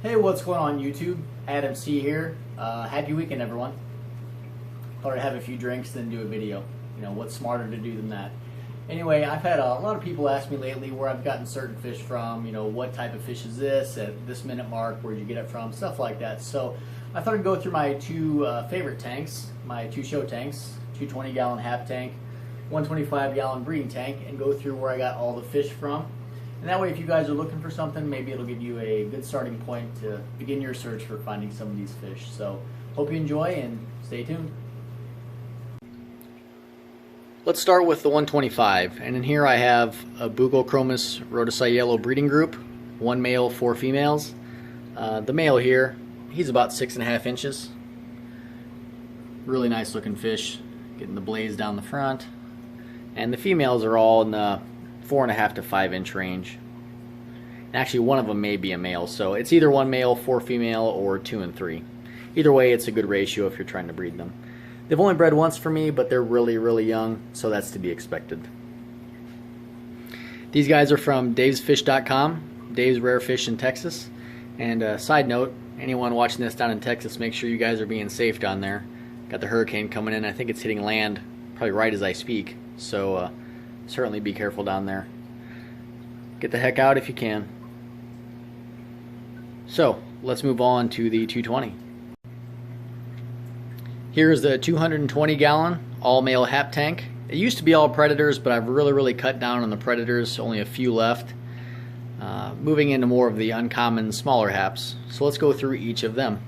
Hey, what's going on YouTube? Adam C here. Happy weekend, everyone. Thought I'd have a few drinks, then do a video. You know, what's smarter to do than that? Anyway, I've had a lot of people ask me lately where I've gotten certain fish from, you know, what type of fish is this at this minute mark, where'd you get it from, stuff like that. So I thought I'd go through my two favorite tanks, my two show tanks, 220-gallon half tank, 125-gallon breeding tank, and go through where I got all the fish from. And that way, if you guys are looking for something, maybe it'll give you a good starting point to begin your search for finding some of these fish. So, hope you enjoy and stay tuned. Let's start with the 125. And in here I have a Buccochromis rhodocii yellow breeding group, 1 male, 4 females. The male here, he's about 6.5 inches. Really nice looking fish, getting the blaze down the front. And the females are all in the 4.5 to 5 inch range. Actually, one of them may be a male, so it's either 1 male, 4 female, or 2 and 3. Either way, it's a good ratio if you're trying to breed them. They've only bred once for me, but they're really young, so that's to be expected. These guys are from davesfish.com, Dave's Rare Fish in Texas. And side note, anyone watching this down in Texas, make sure you guys are being safe down there. Got the hurricane coming in. I think it's hitting land probably right as I speak, so certainly be careful down there. Get the heck out if you can. So, let's move on to the 220. Here's the 220-gallon all-male hap tank. It used to be all predators, but I've really cut down on the predators, only a few left. Moving into more of the uncommon smaller haps. So let's go through each of them.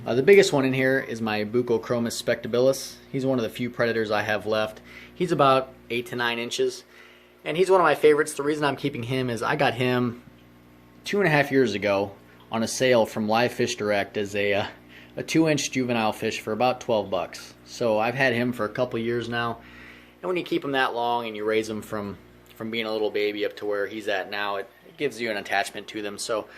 The biggest one in here is my Buccochromis spectabilis. He's one of the few predators I have left. He's about 8 to 9 inches, and he's one of my favorites. The reason I'm keeping him is I got him 2.5 years ago on a sale from Live Fish Direct as a 2-inch juvenile fish for about 12 bucks. So I've had him for a couple years now, and when you keep him that long and you raise him from being a little baby up to where he's at now, it gives you an attachment to them. So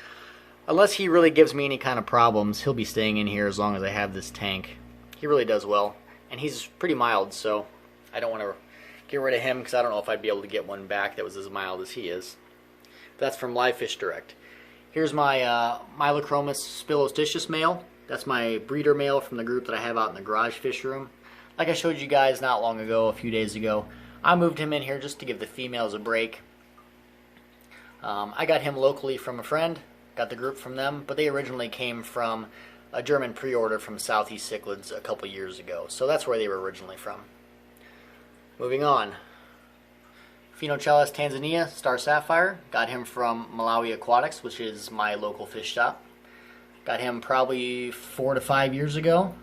unless he really gives me any kind of problems, he'll be staying in here as long as I have this tank. He really does well, and he's pretty mild, so I don't want to get rid of him because I don't know if I'd be able to get one back that was as mild as he is. That's from Live Fish Direct. Here's my Mylachromis spilostitius male. That's my breeder male from the group that I have out in the garage fish room. Like I showed you guys not long ago, a few days ago, I moved him in here just to give the females a break. I got him locally from a friend, got the group from them, but they originally came from a German pre-order from Southeast Cichlids a couple years ago. So that's where they were originally from. Moving on. Phoenochelas Tanzania Star Sapphire. Got him from Malawi Aquatics, which is my local fish shop. Got him probably 4 to 5 years ago,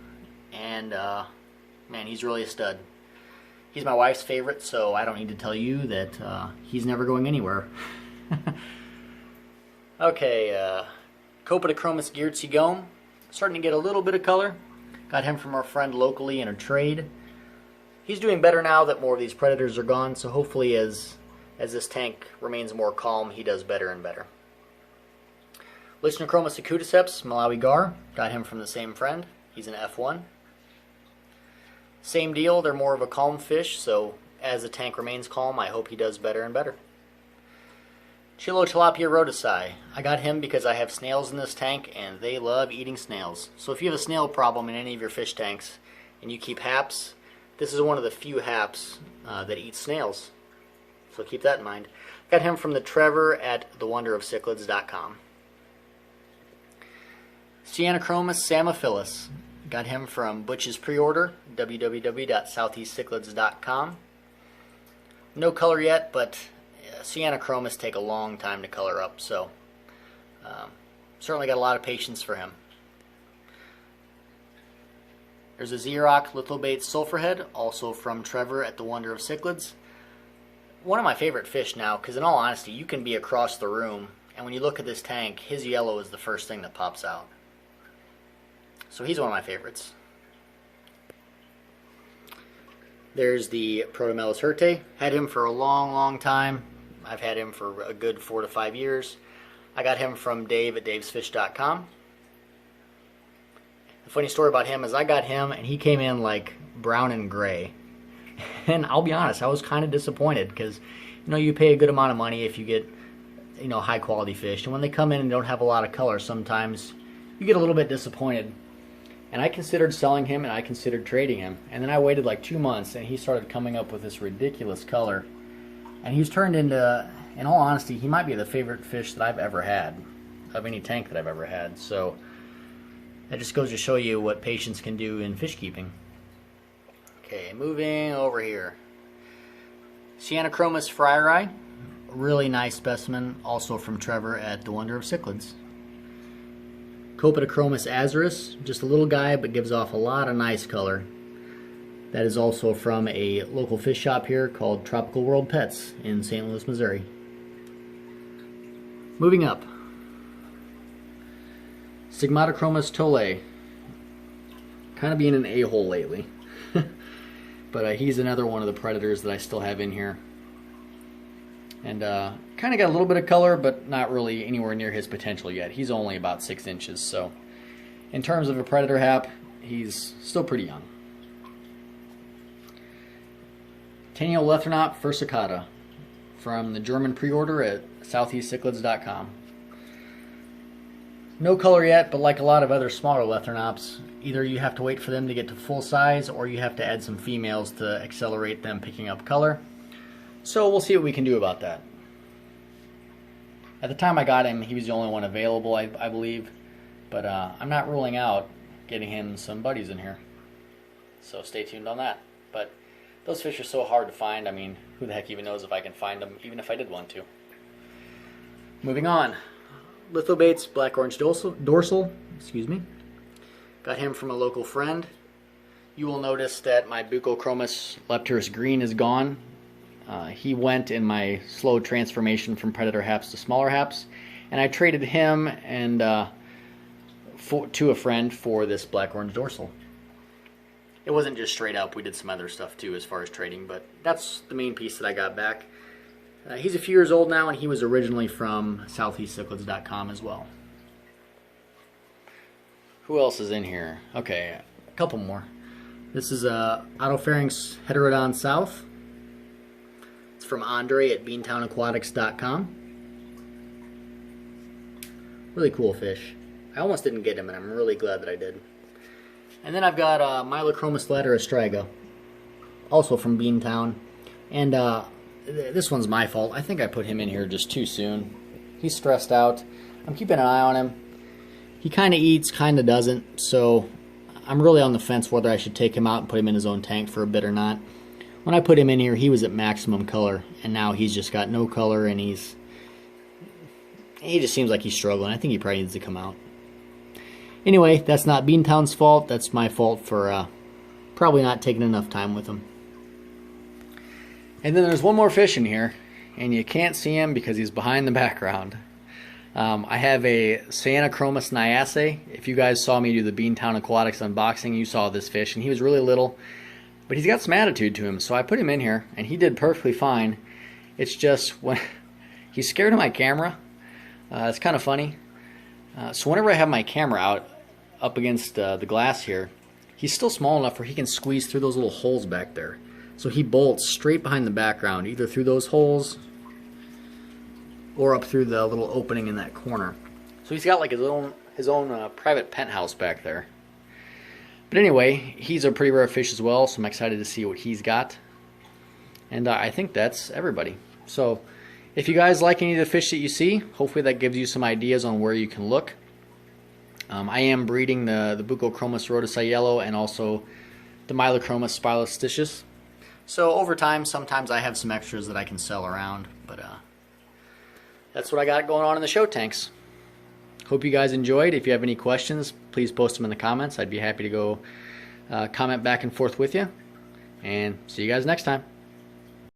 and man, he's really a stud. He's my wife's favorite, so I don't need to tell you that he's never going anywhere. Okay, Copetochromis Geertzi Gome. Starting to get a little bit of color. Got him from our friend locally in a trade. He's doing better now that more of these predators are gone, so hopefully as this tank remains more calm, he does better and better. Lichnochromis acudiceps, Malawi Gar. Got him from the same friend. He's an F1. Same deal, they're more of a calm fish, so as the tank remains calm, I hope he does better and better. Chilotilapia rhodocii. I got him because I have snails in this tank, and they love eating snails. So if you have a snail problem in any of your fish tanks, and you keep haps, this is one of the few haps that eat snails. So keep that in mind. Got him from the Trevor at thewonderofcichlids.com. Cyanochromis samophyllus. Got him from Butch's pre-order, www.southeastcichlids.com. No color yet, but Cyanochromis take a long time to color up, so certainly got a lot of patience for him. There's a Xerox Lithlobate Sulphurhead, also from Trevor at the Wonder of Cichlids. One of my favorite fish now, because in all honesty, you can be across the room, and when you look at this tank, his yellow is the first thing that pops out. So he's one of my favorites. There's the Protomelis hirte. Had him for a long time. I've had him for a good 4 to 5 years. I got him from Dave at davesfish.com. The funny story about him is I got him and he came in like brown and gray. And I'll be honest, I was kind of disappointed because, you know, you pay a good amount of money if you get high quality fish. And when they come in and don't have a lot of color, sometimes you get a little bit disappointed. And I considered selling him and I considered trading him. And then I waited like 2 months and he started coming up with this ridiculous color. And he's turned into, in all honesty, he might be the favorite fish that I've ever had, of any tank that I've ever had. So that just goes to show you what patience can do in fish keeping. Okay, moving over here. Sienochromis freyeri, really nice specimen, also from Trevor at the Wonder of Cichlids. Copedochromis azuris, just a little guy but gives off a lot of nice color. That is also from a local fish shop here called Tropical World Pets in St. Louis, Missouri. Moving up. Sigmodochromis tolle. Kind of being an a-hole lately. But he's another one of the predators that I still have in here. And kind of got a little bit of color, but not really anywhere near his potential yet. He's only about 6 inches, so in terms of a predator hap, he's still pretty young. Taniolethrnop versicata from the German pre-order at southeastcichlids.com. No color yet, but like a lot of other smaller Lethrnops, either you have to wait for them to get to full size or you have to add some females to accelerate them picking up color. So we'll see what we can do about that. At the time I got him, he was the only one available, I believe. But I'm not ruling out getting him some buddies in here. So stay tuned on that. But those fish are so hard to find. I mean, who the heck even knows if I can find them, even if I did want to. Moving on. Lithobates black orange dorsal. Excuse me. Got him from a local friend. You will notice that my Bucochromis lepteris green is gone. He went in my slow transformation from predator haps to smaller haps, and I traded him and to a friend for this black orange dorsal. It wasn't just straight up, we did some other stuff too as far as trading, but that's the main piece that I got back. He's a few years old now, and he was originally from southeastcichlids.com as well. Who else is in here? Okay, a couple more. This is Otopharynx heterodon south. It's from Andre at beantownaquatics.com. Really cool fish. I almost didn't get him, and I'm really glad that I did. And then I've got Mylachromis laterastraga, also from Beantown. And this one's my fault. I think I put him in here just too soon. He's stressed out. I'm keeping an eye on him. He kind of eats, kind of doesn't. So I'm really on the fence whether I should take him out and put him in his own tank for a bit or not. When I put him in here, he was at maximum color, and now he's just got no color, and he just seems like he's struggling. I think he probably needs to come out. Anyway, that's not Beantown's fault. That's my fault for probably not taking enough time with him. And then there's one more fish in here, and you can't see him because he's behind the background. I have a Sienochromis nyasae. If you guys saw me do the Beantown Aquatics unboxing, you saw this fish, and he was really little. But he's got some attitude to him, so I put him in here, and he did perfectly fine. It's just when he's scared of my camera. It's kind of funny. So whenever I have my camera out up against the glass here, he's still small enough where he can squeeze through those little holes back there. So he bolts straight behind the background, either through those holes or up through the little opening in that corner. So he's got like his own private penthouse back there. But anyway, he's a pretty rare fish as well, so I'm excited to see what he's got. And I think that's everybody. So if you guys like any of the fish that you see, hopefully that gives you some ideas on where you can look. I am breeding the Bucochromis rhodesi yellow and also the Mylachromis spilostitius. So over time, sometimes I have some extras that I can sell around, but that's what I got going on in the show tanks. Hope you guys enjoyed. If you have any questions, please post them in the comments. I'd be happy to go comment back and forth with you. And see you guys next time.